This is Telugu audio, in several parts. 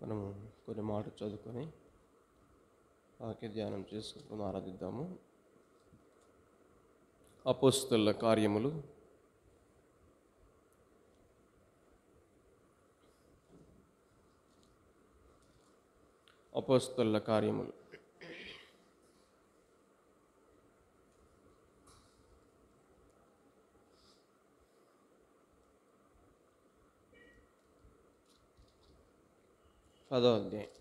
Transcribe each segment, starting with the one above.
మనము కొన్ని మాటలు చదువుకొని వాక్య ధ్యానం చేసుకుని ఆరాధిద్దాము. అపోస్తలుల కార్యములు 10వ అధ్యాయం.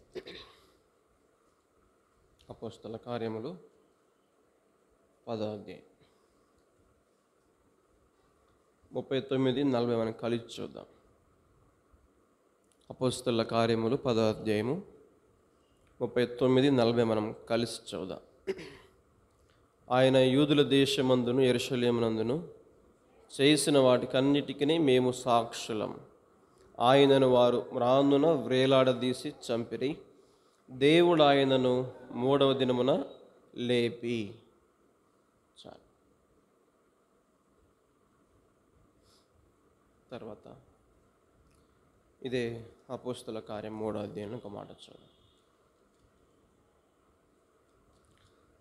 అపోస్తలుల కార్యములు 10వ అధ్యాయం 39-40 మనం కలిసి చూద్దాం. అపోస్తలుల కార్యములు 10వ అధ్యాయము 39-40 మనం కలిసి చూద్దాం. ఆయన యూదుల దేశమందును యెరూషలేమునందును చేసిన వాటికన్నిటికీ మేము సాక్షులం. ఆయనను వారు మ్రానున వ్రేలాడదీసి చంపిరి. దేవుడు ఆయనను 3వ దినమున లేపి. చాలు. తర్వాత ఇదే అపోస్తలుల కార్యం 3వ అధ్యాయంలో ఒక మాట చూడండి.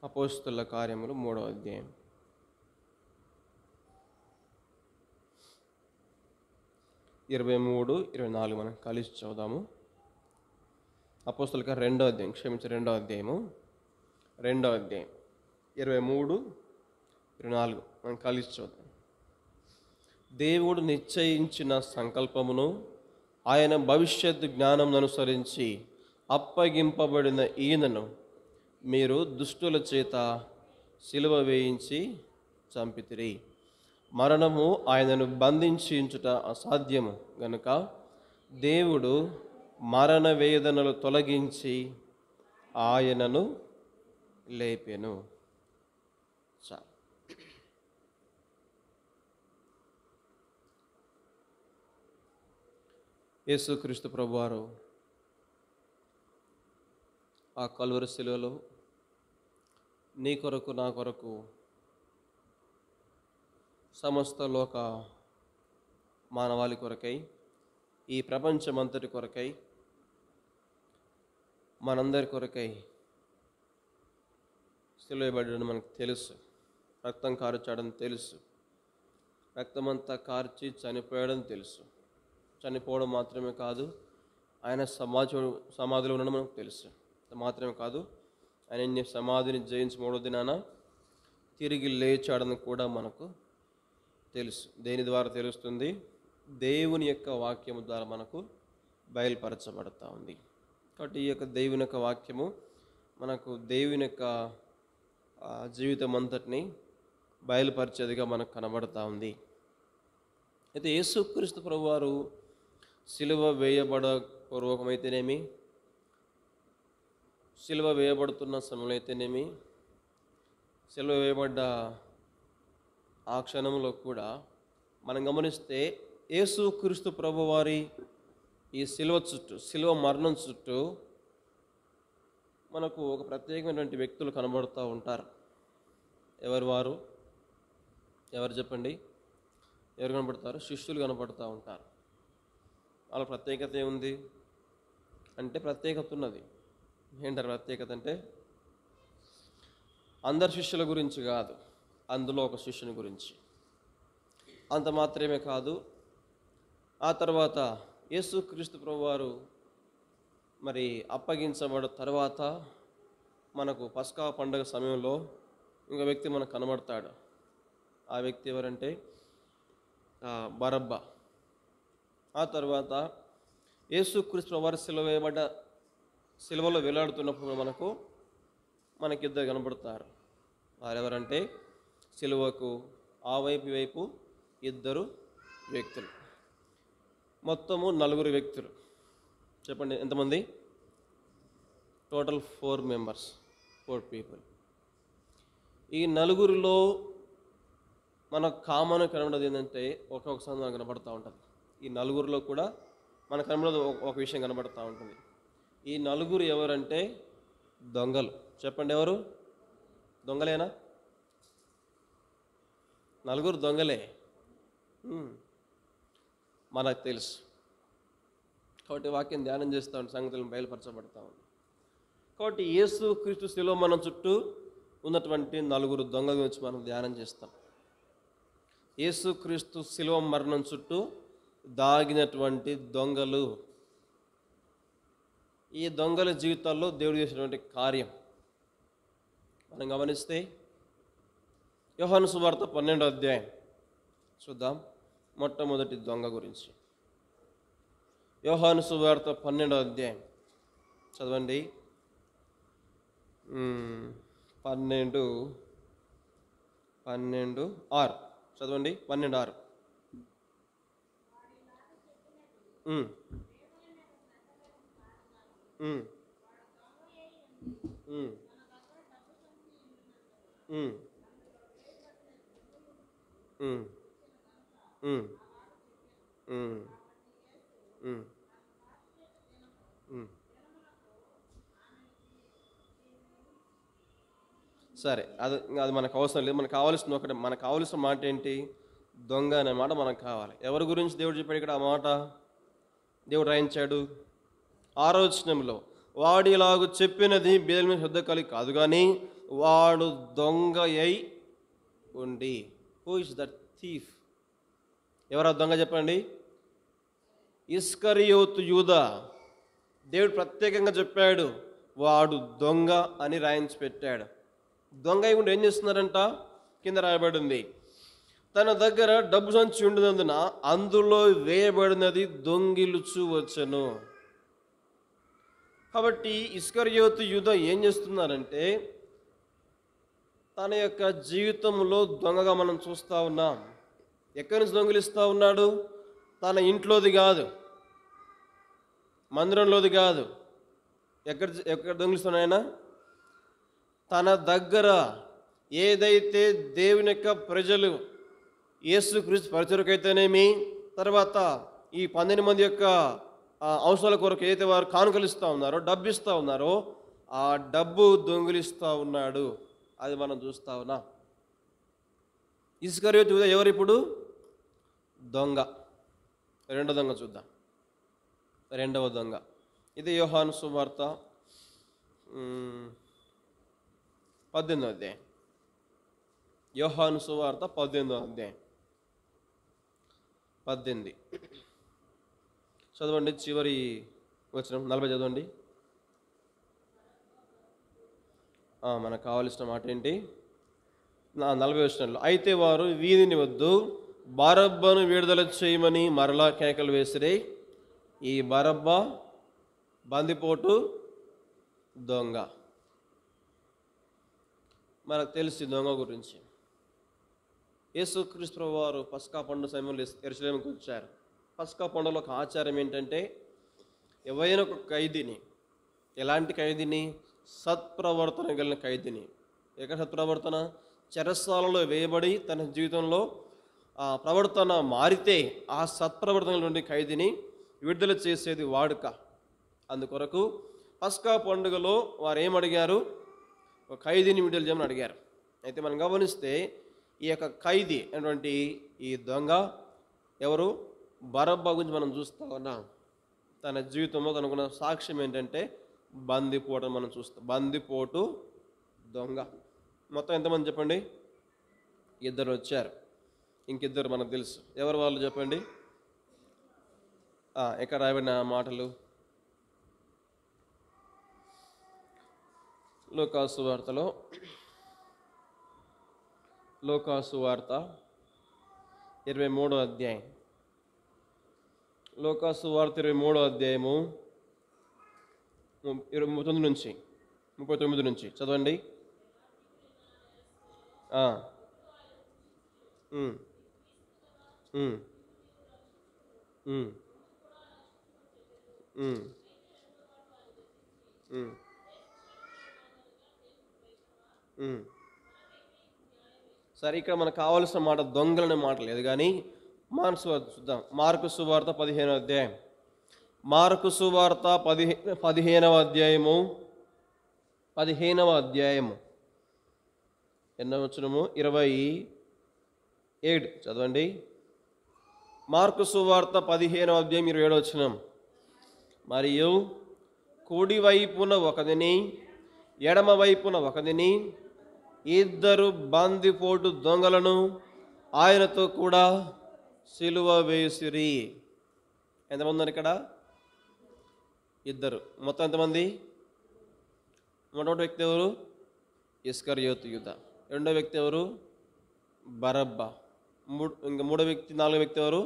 అపోస్తలుల కార్యములు 3వ అధ్యాయం 23-24 మనం కలిసి చూద్దాము. అపోస్తలుల కార్యం 2వ అధ్యాయం 2వ అధ్యాయము 23-24 మనం కలిసి చూద్దాం. దేవుడు నిశ్చయించిన సంకల్పమును ఆయన భవిష్యత్తు జ్ఞానం అనుసరించి అప్పగింపబడిన ఈయనను మీరు దుష్టుల చేత సిలువ వేయించి చంపితిరి. మరణము ఆయనను బంధించుట అసాధ్యము గనుక దేవుడు మరణ వేదనలు తొలగించి ఆయనను లేపెను. చాలు. యేసుక్రీస్తు ప్రభువారు ఆ కల్వరి శిలువలో నీ కొరకు నా కొరకు సమస్త లోక మానవాళి కొరకై, ఈ ప్రపంచమంతటి కొరకై, మనందరి కొరకై సిలువబడడం మనకు తెలుసు. రక్తం కార్చాడని తెలుసు. రక్తమంతా కార్చి చనిపోయాడని తెలుసు. చనిపోవడం మాత్రమే కాదు, ఆయన సమాధిలో ఉండడం మనకు తెలుసు. మాత్రమే కాదు, ఆయన సమాధిని జయించి 3వ దినాన తిరిగి లేచాడని కూడా మనకు తెలుసు. దేని ద్వారా తెలుస్తుంది? దేవుని యొక్క వాక్యము ద్వారా మనకు బయలుపరచబడతా ఉంది. కాబట్టి ఈ యొక్క దేవుని యొక్క వాక్యము మనకు దేవుని యొక్క జీవితం అంతటిని బయలుపరిచేదిగా మనకు కనబడతా ఉంది. అయితే యేసుక్రీస్తు ప్రభువారు సిలువ వేయబడ పూర్వకమైతేనేమి, సిలువ వేయబడుతున్న సమయంలో అయితేనేమి, సిలువ వేయబడ్డ ఆ క్షణంలో కూడా మనం గమనిస్తే యేసుక్రీస్తు ప్రభువారి ఈ సిలువ మరణం చుట్టూ మనకు ఒక ప్రత్యేకమైనటువంటి వ్యక్తులు కనబడుతూ ఉంటారు. ఎవరు చెప్పండి? ఎవరు కనబడతారు? శిష్యులు కనబడుతూ ఉంటారు. వాళ్ళ ప్రత్యేకత ఏముంది అంటే, ప్రత్యేకత ఉన్నది. ఏంటారు ప్రత్యేకత అంటే? అందరి శిష్యుల గురించి కాదు, అందులో ఒక శిష్యుని గురించి. అంత మాత్రమే కాదు, ఆ తర్వాత యేసుక్రీస్తు ప్రభువారు మరి అప్పగించబడిన తర్వాత మనకు పస్కా పండుగ సమయంలో ఇంకో వ్యక్తి మనకు కనబడతాడు. ఆ వ్యక్తి ఎవరంటే బరబ్బా. ఆ తర్వాత యేసుక్రీస్తు ప్రభువారు సిలువలో వేలాడుతున్నప్పుడు మనకిద్దరు కనబడతారు. వారెవరంటే, సిలువకు ఆ వైపు ఇద్దరు వ్యక్తులు, మొత్తము 4 వ్యక్తులు. చెప్పండి ఎంతమంది? Total 4 members, 4 people. ఈ 4లో మనకు కామన్ కనబడేది ఏంటంటే, ఒక్కొక్కసారి మనకు కనబడుతూ ఉంటుంది. ఈ 4లో కూడా మనకు కనబడేది ఒక విషయం కనబడుతూ ఉంటుంది. ఈ 4 ఎవరంటే దొంగలు. చెప్పండి, ఎవరు? దొంగలేనా? 4 దొంగలే, మనకు తెలుసు. కాబట్టి వాక్యం ధ్యానం చేస్తూ ఉంటే సంగతులను బయలుపరచబడతా ఉంది. కాబట్టి యేసు క్రీస్తు శిలువ మనం చుట్టూ ఉన్నటువంటి నలుగురు దొంగల గురించి మనం ధ్యానం చేస్తాం. యేసు క్రీస్తు శిలువ మరణం చుట్టూ దాగినటువంటి దొంగలు, ఈ దొంగల జీవితాల్లో దేవుడు చేసినటువంటి కార్యం మనం గమనిస్తే యోహాను సువార్త 12వ అధ్యాయం చూద్దాం. మొట్టమొదటి దొంగ గురించి యోహాను సువార్త 12వ అధ్యాయం చదవండి. 12:6 చదవండి. 12:6 సరే, అది మనకు అవసరం లేదు. మనకు కావాల్సిన ఒకటి, మనకు కావాల్సిన మాట ఏంటి? దొంగ అనే మాట మనకు కావాలి. ఎవరి గురించి దేవుడు చెప్పాడు ఇక్కడ? ఆ మాట దేవుడు రాయించాడు 6వ వచనంలో, వాడు ఇలాగ చెప్పినది బేదల మీద శ్రద్ధ కలిగి కాదు కానీ వాడు దొంగ అయి ఉండి. Who is that thief? ఎవరా దొంగ చెప్పండి? ఇస్కరియోతు యూదా. దేవుడు ప్రత్యేకంగా చెప్పాడు వాడు దొంగ అని రాయించి పెట్టాడు. దొంగ అయి ఉండి ఏం చేస్తున్నారంట? కింద రాయబడింది, తన దగ్గర డబ్బు సంచి ఉండినందున అందులో వేయబడినది దొంగిలుచు వచ్చెను. కాబట్టి ఇస్కరియోతు యూదా ఏం చేస్తున్నారంటే తన యొక్క జీవితంలో దొంగగా మనం చూస్తూ ఉన్నాం. ఎక్కడి నుంచి దొంగిలిస్తూ ఉన్నాడు? తన ఇంట్లోది కాదు, మందిరంలోది కాదు. ఎక్కడ దొంగిలిస్తున్నాడు ఆయన? తన దగ్గర ఏదైతే దేవుని యొక్క ప్రజలు యేసుక్రీస్తు పరిచయకైతేనేమి, తర్వాత ఈ 12 మంది యొక్క అవసరాల కొరకు ఏదైతే వారు కానుకలిస్తూ ఉన్నారో, డబ్బు ఇస్తూ ఉన్నారో, ఆ డబ్బు దొంగిలిస్తూ ఉన్నాడు. అది మనం చూస్తూ ఉన్నాం. ఇస్కరియోతు యూదా ఎవరు ఇప్పుడు? దొంగ. రెండో దొంగ చూద్దాం. రెండవ దొంగ ఇది యోహాను సువార్త 18వ అధ్యాయం. యోహాను సువార్త 18వ అధ్యాయం 18 చదవండి. చివరి వచనం 40 చదవండి. మనకు కావలసిన మాట ఏంటి? 40 వచనంలో, అయితే వారు వీధిని వద్దు బరబ్బను విడుదల చేయమని మరలా కేకలు వేసిరే. ఈ బరబ్బ బందిపోటు దొంగ. మనకు తెలిసి దొంగ గురించి యేసుక్రీస్తు వారు పస్కా పండుగ సమయంలో యెరూషలేముకు వచ్చారు. పస్కా పండుగలో ఒక ఆచారం ఏంటంటే ఎవరైనా ఒక ఖైదీని, ఎలాంటి ఖైదీని? సత్ప్రవర్తన కలిగిన ఖైదీని. ఎక్కడ సత్ప్రవర్తన? చెరసాలలో వేయబడి తన జీవితంలో ఆ ప్రవర్తన మారితే ఆ సత్ప్రవర్తన నుండి ఖైదీని విడుదల చేసేది వాడుక. అందుకొరకు పస్కా పండుగలో వారు ఏమడిగారు? ఒక ఖైదీని విడుదల చేయమని అడిగారు. అయితే మనం గమనిస్తే ఈ యొక్క ఖైదీ అటువంటి ఈ దొంగ ఎవరు? బరబ్బా గురించి మనం చూస్తూ ఉన్నాం. తన జీవితంలో తనకున్న సాక్ష్యం ఏంటంటే బందిపోటు మనం చూస్తాం. బందిపోటు దొంగ. మొత్తం ఎంతమంది చెప్పండి? 2 వచ్చారు. ఇంకిద్దరు మనకు తెలుసు. ఎవరు వాళ్ళు చెప్పండి? ఎక్కడ రాయబడిన మాటలు? లూకాసు వార్తలో, లూకాసు వార్త 23వ అధ్యాయం. లూకాసు వార్త 23వ అధ్యాయము 39 నుంచి చదవండి. సరే, ఇక్కడ మనకు కావాల్సిన మాట దొంగలనే మాట లేదు కానీ మార్కు సువార్త చూద్దాం. మార్కు సువార్త 15వ అధ్యాయం. మార్కు సువార్త 15వ అధ్యాయము 15వ అధ్యాయము ఎన్నో వచనము? 27 చదవండి. మార్కు సువార్త 15వ అధ్యాయం 27వ వచనం. మరియు కుడి వైపున ఒకదిని ఎడమ వైపున ఒకదిని ఇద్దరు బందిపోటు దొంగలను ఆయనతో కూడా సిలువ వేసిరి. ఎంతమంది ఉన్నారు ఇక్కడ? ఇద్దరు. మొత్తం ఎంతమంది? మొట్టమొదటి వ్యక్తి ఎవరు? ఇస్కరియోతు యూదా. రెండో వ్యక్తి ఎవరు? బరబ్బా. మూడో వ్యక్తి, నాలుగో వ్యక్తి ఎవరు?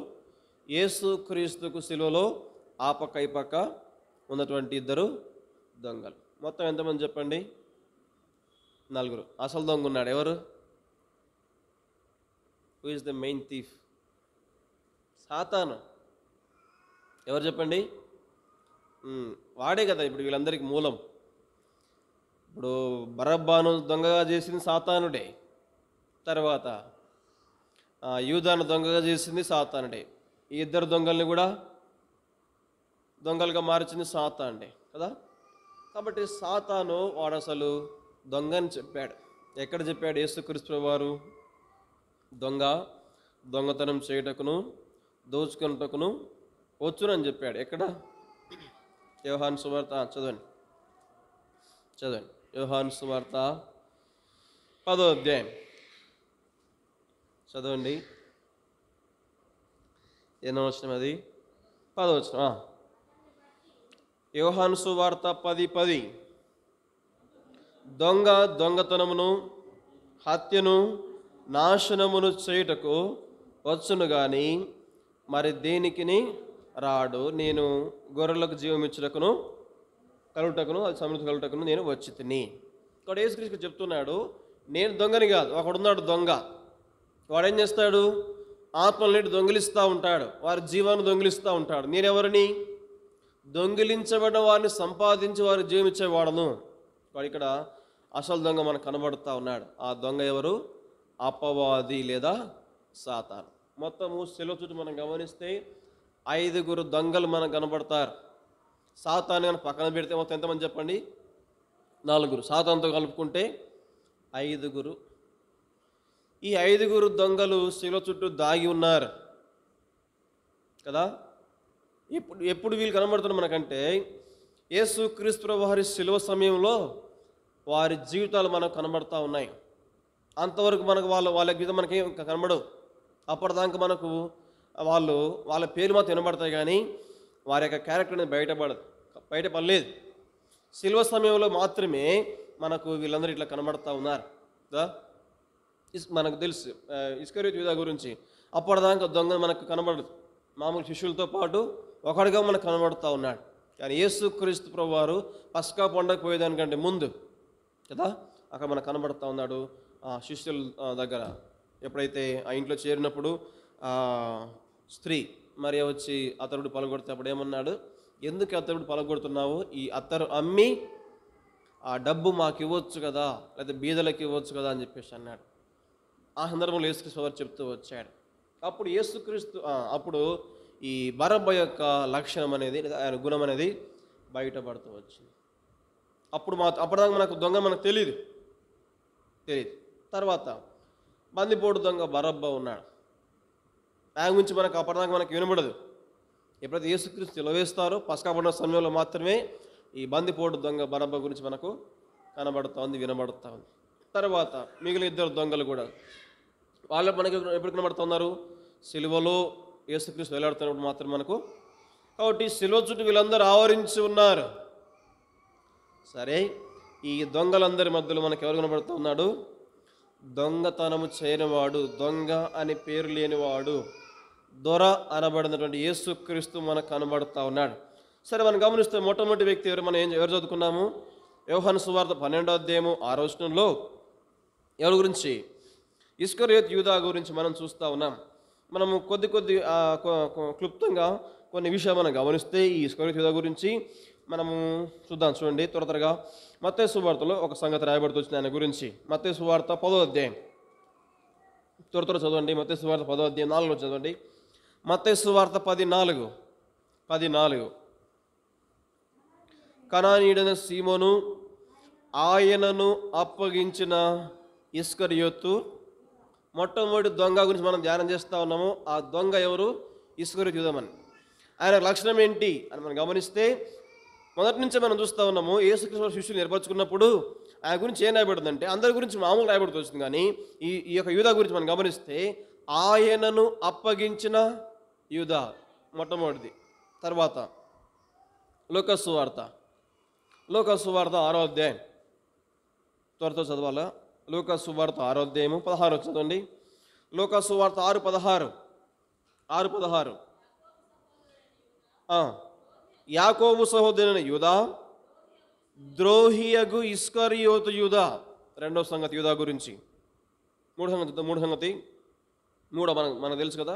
యేసు క్రీస్తుకు సిలువలో ఆ పక్క ఈ పక్క ఉన్నటువంటి ఇద్దరు దొంగలు. మొత్తం ఎంతమంది చెప్పండి? నలుగురు. అసలు దొంగ ఉన్నాడు. ఎవరు? Who is the main thief? సాతాను. ఎవరు చెప్పండి? వాడే కదా ఇప్పుడు వీళ్ళందరికీ మూలం. ఇప్పుడు బరబ్బాను దొంగగా చేసింది సాతానుడే, తర్వాత యూదాను దొంగగా చేసింది సాతానుడే, ఈ ఇద్దరు దొంగల్ని కూడా దొంగలుగా మార్చింది సాతానుడే కదా. కాబట్టి సాతాను వాడు అసలు దొంగని చెప్పాడు. ఎక్కడ చెప్పాడు? యేసుక్రీస్తు వారు దొంగతనం చేయుటకును దోచుకొనుటకును వచ్చునని చెప్పాడు. ఎక్కడ? యోహాను సువార్త. చదవండి. యోహాను సువార్త 10వ అధ్యాయం చదవండి. ఎన్నో వచనం అది? 10వ వచనం. యోహాను సువార్త 10:10. దొంగతనమును హత్యను నాశనమును చేయుటకు వచ్చును గాని మరి దేనికిని రాడు. నేను గొర్రెలకు జీవం ఇచ్చుటకును కలుగుటకును అది సమృద్ధి కలుగుటకును నేను వచ్చి తిని. ఇక్కడ యేసుక్రీస్తు చెప్తున్నాడు, నేను దొంగని కాదు. ఒకడున్నాడు దొంగ. వాడేం చేస్తాడు? ఆత్మలన్నిటి దొంగిలిస్తూ ఉంటాడు, వారి జీవాన్ని దొంగిలిస్తూ ఉంటాడు. నేనెవరిని? దొంగిలించబడిన వారిని సంపాదించి వారికి జీవం ఇచ్చేవాడను. వాడు ఇక్కడ అసలు దొంగ మనకు కనబడుతూ ఉన్నాడు. ఆ దొంగ ఎవరు? అపవాది లేదా సాతాను. మొత్తము సెలవు చుట్టూ మనం గమనిస్తే 5 దొంగలు మనకు కనబడతారు. సాతాను కానీ పక్కన పెడితే మొత్తం ఎంతమంది చెప్పండి? 4. సాతానుతో కలుపుకుంటే 5. ఈ 5 దొంగలు శిలువ చుట్టూ దాగి ఉన్నారు కదా. ఎప్పుడు వీళ్ళు కనబడుతున్నారు మనకంటే యేసు క్రీస్తు వారి శిలువ సమయంలో వారి జీవితాలు మనకు కనబడుతూ ఉన్నాయి. అంతవరకు మనకు వాళ్ళ జీవితం మనకేం కనబడవు. అప్పటిదాకా మనకు వాళ్ళ పేరు మాత్రం వినబడతాయి, కానీ వారి యొక్క క్యారెక్టర్ అనేది బయటపడలేదు. శిలువ సమయంలో మాత్రమే మనకు వీళ్ళందరూ ఇట్లా కనబడుతూ ఉన్నారు. మనకు తెలుసు ఇస్కరియోతు యూదా గురించి. అప్పటిదాకా దొంగ మనకు కనబడదు. మామూలు శిష్యులతో పాటు ఒకడిగా మనకు కనబడుతూ ఉన్నాడు. కానీ యేసు క్రీస్తు ప్రభువారు పస్కా పండుగ పోయేదానికంటే ముందు కదా అక్కడ మనకు కనబడుతూ ఉన్నాడు. ఆ శిష్యుల దగ్గర ఎప్పుడైతే ఆ ఇంట్లో చేరినప్పుడు స్త్రీ మరియ వచ్చి అతరుడు పలగొడితే అప్పుడు ఏమన్నాడు? ఎందుకు అతరుడు పలగొడుతున్నావు? ఈ అత్తరు అమ్మి ఆ డబ్బు మాకు ఇవ్వచ్చు కదా, లేదా బీదలకు ఇవ్వచ్చు కదా అని చెప్పేసి అన్నాడు. ఆ సందర్భంలో యేసుక్రీస్తు వారు చెప్తూ వచ్చాడు. అప్పుడు యేసుక్రీస్తు అప్పుడు ఈ బరబ్బ యొక్క లక్షణం అనేది, ఆయన గుణం అనేది బయటపడుతూ వచ్చింది. అప్పటిదాకా మనకు దొంగ మనకు తెలియదు. తర్వాత బందిపోటు దొంగ బరబ్బ ఉన్నాడు. ఆయన గురించి మనకు అప్పటిదాకా మనకు వినబడదు. ఎప్పుడైతే యేసుక్రీస్తు నిలవేస్తారో పస్కా పండుగ సమయంలో మాత్రమే ఈ బందిపోటు దొంగ బరబ్బ గురించి మనకు కనబడుతోంది, వినబడుతూ ఉంది. తర్వాత మిగిలిన 2 దొంగలు కూడా వాళ్ళు మనకి ఎప్పుడు కనబడుతున్నారు? సిలువలో యేసుక్రీస్తు వేలాడుతున్నప్పుడు మాత్రం మనకు. కాబట్టి సిలువ చుట్టూ వీళ్ళందరూ ఆవరించి ఉన్నారు. సరే, ఈ దొంగలందరి మధ్యలో మనకు ఎవరు కనబడుతూ ఉన్నాడు? దొంగతనము చేయనివాడు, దొంగ అని పేరు లేనివాడు, దొర అనబడినటువంటి యేసుక్రీస్తు మనకు కనబడుతూ ఉన్నాడు. సరే, మనం గమనిస్తే మొట్టమొదటి వ్యక్తి ఎవరు? మనం ఎవరు చదువుకున్నాము? యోహాను సువార్త 12వ అధ్యాయము 6వ వచనంలో ఎవరి గురించి? ఇస్కరియోతు యూదా గురించి మనం చూస్తూ ఉన్నాం. మనము కొద్ది క్లుప్తంగా కొన్ని విషయాలు మనం గమనిస్తే ఈ ఇస్కరియోతు యూదా గురించి మనము చూద్దాం. చూడండి త్వరగా మత్తయి సువార్తలో ఒక సంగతి రాయబడుతూ వచ్చింది ఆయన గురించి. మత్తయి సువార్త 10వ అధ్యాయం త్వర చదవండి. మత్తయి సువార్త 10వ అధ్యాయం 4లో చదవండి. మత్తయి సువార్త 10:4 కనానీయుడైన సీమోను ఆయనను అప్పగించిన ఇస్కరియోతు. మొట్టమొదటి దొంగ గురించి మనం ధ్యానం చేస్తూ ఉన్నాము. ఆ దొంగ ఎవరు? ఇస్కరియోతు యూదా. ఆయన లక్షణం ఏంటి అని మనం గమనిస్తే మొదటి నుంచే మనం చూస్తూ ఉన్నాము. యేసుక్రీస్తు శిష్యులు ఏర్పరచుకున్నప్పుడు ఆయన గురించి ఏం రాయబడుతుందంటే, అందరి గురించి మామూలు రాయబడుతూ వచ్చింది, కానీ ఈ యొక్క యూదా గురించి మనం గమనిస్తే ఆయనను అప్పగించిన యూదా మొట్టమొదటిది. తర్వాత లూకా సువార్త 6వ అధ్యాయం, త్వరతో చదవాలా. లూకా సువార్త 6వ అధ్యాయము 16 చదవండి. లూకా సువార్త 6:16. యాకోబు సహోదరుడైన యూదా, ద్రోహియగు ఇస్కరియోతు యూదా. రెండవ సంగతి యూదా గురించి. మూడో సంగతి మనకు తెలుసు కదా,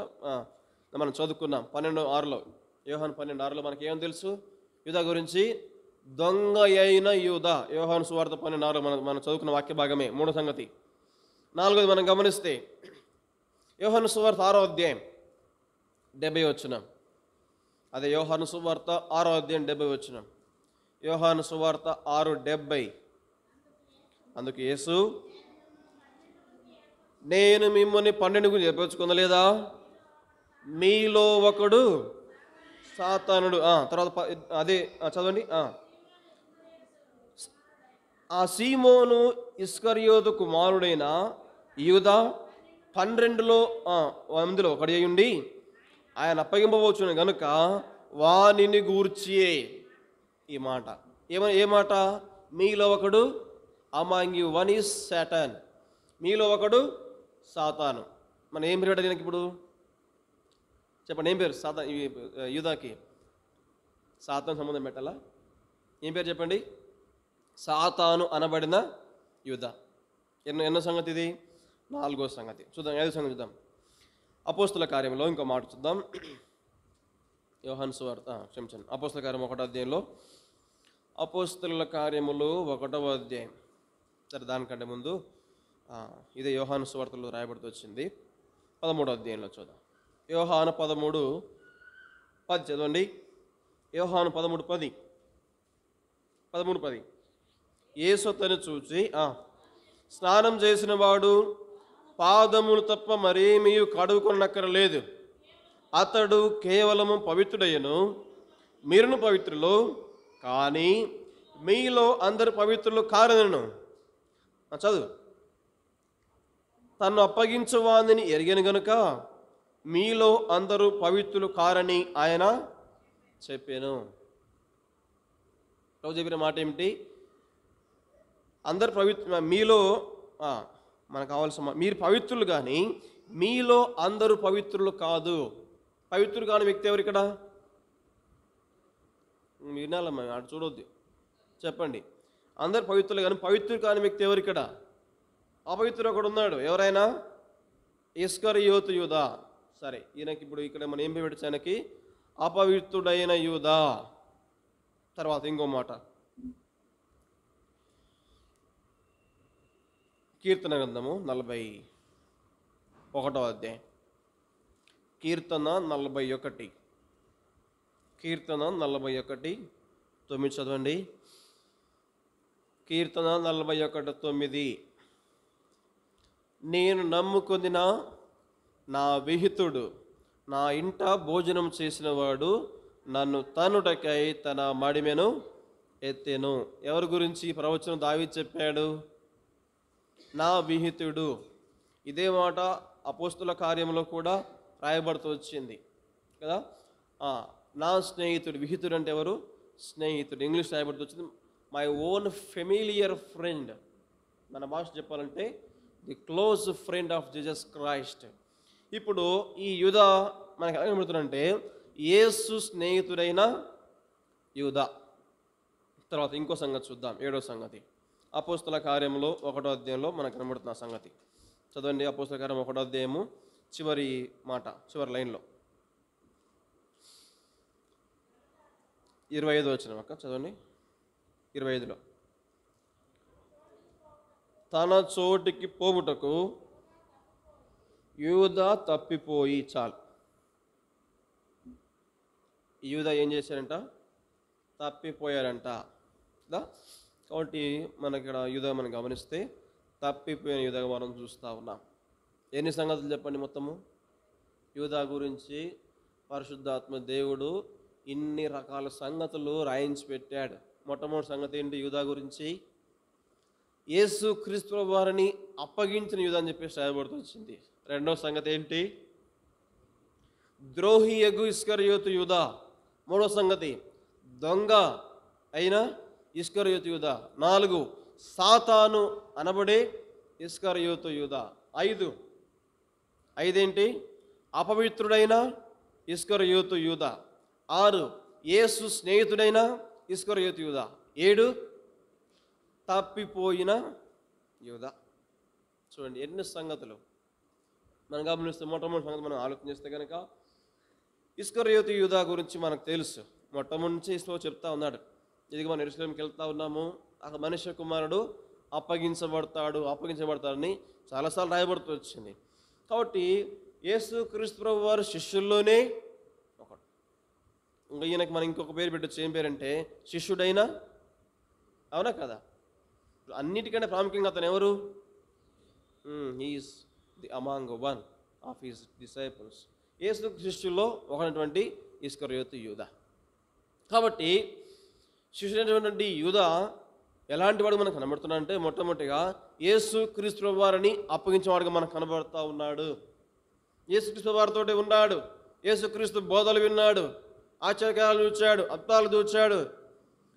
మనం చదువుకున్నాం 12:6లో, యోహాను 12:6లో మనకి ఏమని తెలుసు యూదా గురించి? దొంగ అయిన యూదా. యోహాను సువార్త 12:6 మనం చదువుకున్న వాక్య భాగమే. మూడో సంగతి. 4వది మనం గమనిస్తే యోహాను సువార్త 6వ అధ్యాయం 70 వచనం. అదే యోహాను సువార్త 6వ అధ్యాయం 70 వచనం. యోహాను సువార్త 6:70. అందుకు యేసు, నేను మిమ్మల్ని 12 గురించి చెప్పవచ్చుకుందలేదా? మీలో ఒకడు సాతానుడు. తర్వాత అదే చదవండి. ఆ సీమోను ఇస్కరియోతు కుమారుడైన యూదా 12లో మందిలో ఒకడి అయ్యుండి ఆయన అప్పగింపవచ్చును గనుక వానిని గూర్చియే ఈ మాట. ఏ మాట? మీలో ఒకడు, among you one is Satan. మీలో ఒకడు సాతాను. మనం ఏం పేరు అడిగినాక ఇప్పుడు చెప్పండి, ఏం పేరు యూదాకి? సాతాను సంబంధం పెట్టాలా? ఏం పేరు చెప్పండి? సాతాను అనబడిన యూదా. ఎన్నో సంగతి ఇది? 4వ సంగతి. చూద్దాం, 5వ సంగతి చూద్దాం. అపోస్తుల కార్యంలో ఇంకో మాట చూద్దాం. యోహాను సువార్త అపోస్తుల కార్యం 1వ అధ్యాయంలో, అపోస్తుల కార్యములు 1వ అధ్యాయం. సరే, దానికంటే ముందు ఇదే యోహాను సువార్తలో రాయబడుతూ వచ్చింది 13వ అధ్యాయంలో చూద్దాం. యోహాను 13:10 చదవండి. యోహాను 13:10. యేసు అతన్ని చూచి, స్నానం చేసిన వాడు పాదములు తప్ప మరేమీ కడుగుకొనక్కరలేదు, అతడు కేవలము పవిత్రుడయ్యను. మీరును పవిత్రులు, కానీ మీలో అందరు పవిత్రులు కారనను. చదువు. తన్ను అప్పగించువానిని ఎరిగను గనుక మీలో అందరూ పవిత్రులు కారని ఆయన చెప్పాను. రోజు చెప్పిన మాట ఏమిటి? అందరు మీలో మనకు కావాల్సిన మీరు పవిత్రులు, కానీ మీలో అందరూ పవిత్రులు కాదు. పవిత్రులు కాని వ్యక్తి ఎవరు ఇక్కడ? వినాలమ్మా, అటు చూడొద్దు, చెప్పండి. అందరు పవిత్రులు కానీ పవిత్రులు కాని వ్యక్తి ఎవరు ఇక్కడ? అపవిత్రుడు ఒకడు ఉన్నాడు. ఎవరైనా? ఇస్కరియోతు యూదా. సరే, ఈయనకి ఇప్పుడు ఇక్కడ మనం ఏం పెట్టచ్చు? ఆయనకి అపవిత్రుడైన యూదా. తర్వాత ఇంకో మాట, కీర్తన గ్రంథము 41వ అధ్యాయం. కీర్తన 41:9 చదవండి. కీర్తన 41:9. నేను నమ్ముకొనిన నా విహితుడు నా ఇంట భోజనం చేసిన వాడు నన్ను తనుటకై తన మడిమెను ఎత్తెను. ఎవరి గురించి ప్రవచనం దావీదు చెప్పాడు? నా విహితుడు. ఇదే మాట అపోస్తుల కార్యంలో కూడా రాయబడుతూ వచ్చింది కదా. నా స్నేహితుడు. విహితుడు అంటే ఎవరు? స్నేహితుడు. ఇంగ్లీష్ రాయబడుతూ వచ్చింది మై ఓన్ ఫెమిలియర్ ఫ్రెండ్. మన భాష చెప్పాలంటే the close friend of Jesus Christ. ఇప్పుడు ఈ యూదా మనకి ఎలా కనబడుతుందంటే యేసు స్నేహితుడైన యూదా. తర్వాత ఇంకో సంగతి చూద్దాం, 7వ సంగతి. అపోస్తుల కార్యంలో 1వ అధ్యాయంలో మనకు కనబడుతున్న సంగతి చదవండి. అపోస్తుల కార్యం 1వ అధ్యాయము చివరి మాట, చివరి లైన్లో 25 వచనం అక్క చదవండి. 25లో తన చోటికి పోవుటకు యూదా తప్పిపోయి. చాలు. యూదా ఏం చేశారంట? తప్పిపోయారంట కదా. కాబట్టి మనకి ఇక్కడ యూదా మనం గమనిస్తే తప్పిపోయిన యూదాగా మనం చూస్తూ ఉన్నాం. ఎన్ని సంగతులు చెప్పండి మొత్తము యూదా గురించి? పరిశుద్ధాత్మ దేవుడు ఇన్ని రకాల సంగతులు రాయించి పెట్టాడు. మొట్టమొదటి సంగతి ఏంటి? యూదా గురించి యేసు క్రీస్తు వారిని అప్పగించిన యూదా అని చెప్పేసి రాయబడుతూ వచ్చింది. రెండవ సంగతి ఏంటి? ద్రోహియగు ఇస్కరియోతు యూదా. మూడవ సంగతి దొంగ అయిన ఇస్కరియోతు యూదా. 4 సాతాను అనబడే ఇస్కరియోతు యూదా. 5 ఏంటి? అపవిత్రుడైన ఇస్కరియోతు యూదా. 6 యేసు స్నేహితుడైన ఇస్కరియోతు యూదా. 7 తప్పిపోయిన యూదా. చూడండి ఎన్ని సంగతులు మనం గమనిస్తే. మొట్టమొదటి సంగతి మనం ఆలోచన చేస్తే కనుక ఇస్కరియోతు యూదా గురించి మనకు తెలుసు. మొట్టమొదటి నుంచి ఇస్లో చెప్తా ఉన్నాడు, ఇదిగో మనం యెరూషలేముకి వెళ్తా ఉన్నాము, అక్కడ మనుష్య కుమారుడు అప్పగించబడతాడని చాలాసార్లు రాయబడుతూ వచ్చింది. కాబట్టి యేసు క్రీస్తు ప్రభు వారు శిష్యుల్లోనే ఒకడు. ఇంకా ఈయనకి మనం ఇంకొక పేరు పెట్టచ్చు. ఏం పేరంటే శిష్యుడైన, అవునా కదా? అన్నిటికంటే ప్రాముఖ్యంగా అతను ఎవరు? He is the among one of his disciples. యేసు శిష్యుల్లో ఒకనటువంటి ఇస్కరియోతు యూదా. కాబట్టి శిష్యుడైనటువంటి యూదా ఎలాంటి వాడు మనకు కనబడుతున్నాడు అంటే, మొట్టమొదటిగా యేసు క్రీస్తు వారిని అప్పగించేవాడుగా మనకు కనబడుతూ ఉన్నాడు. యేసు క్రీస్తు వారితోటి ఉన్నాడు. యేసు క్రీస్తు బోధలు విన్నాడు, ఆశ్చర్యకార్యాలు చూచాడు, అద్భుతాలు చూచాడు.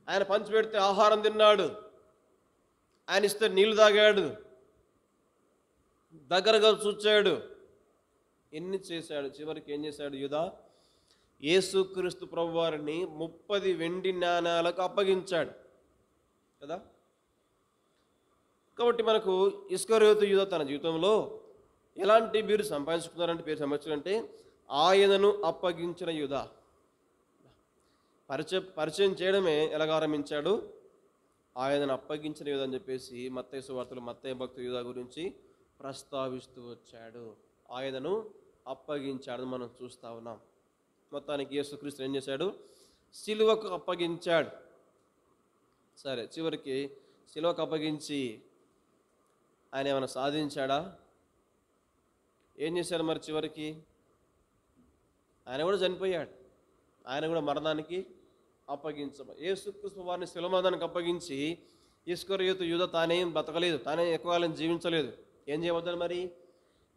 ఆయన పంచిపెడితే ఆహారం తిన్నాడు, ఆయన ఇస్తే నీళ్లు తాగాడు, దగ్గరగా చూచాడు, ఎన్ని చేశాడు. చివరికి ఏం చేశాడు యూదా? యేసుక్రీస్తు ప్రభువారిని 30 వెండి నాణాలకు అప్పగించాడు కదా. కాబట్టి మనకు ఇస్కరియోతు యూదా తన జీవితంలో ఎలాంటి పేరు సంపాదించుకున్నారంటే ఆయనను అప్పగించిన యూదా. పరిచయం చేయడమే ఎలాగ ఆరంభించాడు? ఆయనను అప్పగించిన యూదా అని చెప్పేసి మత్తయి సువార్తలో మత్తయి భక్తుడు యూదా గురించి ప్రస్తావిస్తూ వచ్చాడు. ఆయనను అప్పగించాడని మనం చూస్తూ ఉన్నాం. మొత్తానికి యేసుక్రీస్తు ఏం చేశాడు? సిలువకు అప్పగించాడు. సరే, చివరికి సిలువకు అప్పగించి ఆయన ఏమైనా సాధించాడా? ఏం చేశాడు మరి? చివరికి ఆయన కూడా చనిపోయాడు. ఆయన కూడా మరణానికి యేసుక్రీస్తు వారిని శిలువ మరణానికి అప్పగించి ఇస్కరియోతు యూదా తానేం బతకలేదు, తానే ఎక్కువ కాలం జీవించలేదు. ఏం చేయబడ్డాడు మరి?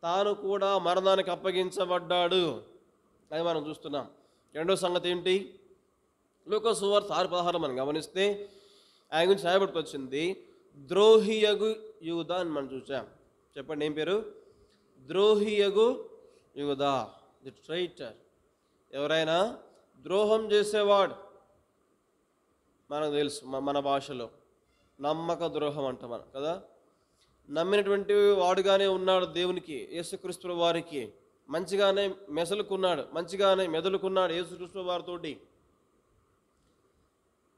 తాను కూడా మరణానికి అప్పగించబడ్డాడు. అది మనం చూస్తున్నాం. రెండో సంగతి ఏంటి? లూకా సువార్త 6:16 మనం గమనిస్తే ఆయన గురించి రాయబడుతూ వచ్చింది, ద్రోహియగు యూదా అని మనం చూసాం. చెప్పండి, ఏం పేరు? ద్రోహియగు యూదా, ది ట్రైటర్. ఎవరైనా ద్రోహం చేసేవాడు. మనకు తెలుసు, మన భాషలో నమ్మక ద్రోహం అంట మనం కదా. నమ్మినటువంటి వాడుగానే ఉన్నాడు దేవునికి, యేసుక్రీస్తు వారికి మంచిగానే మెసలుకున్నాడు, మంచిగానే మెదలుకున్నాడు యేసుక్రీస్తు వారితోటి.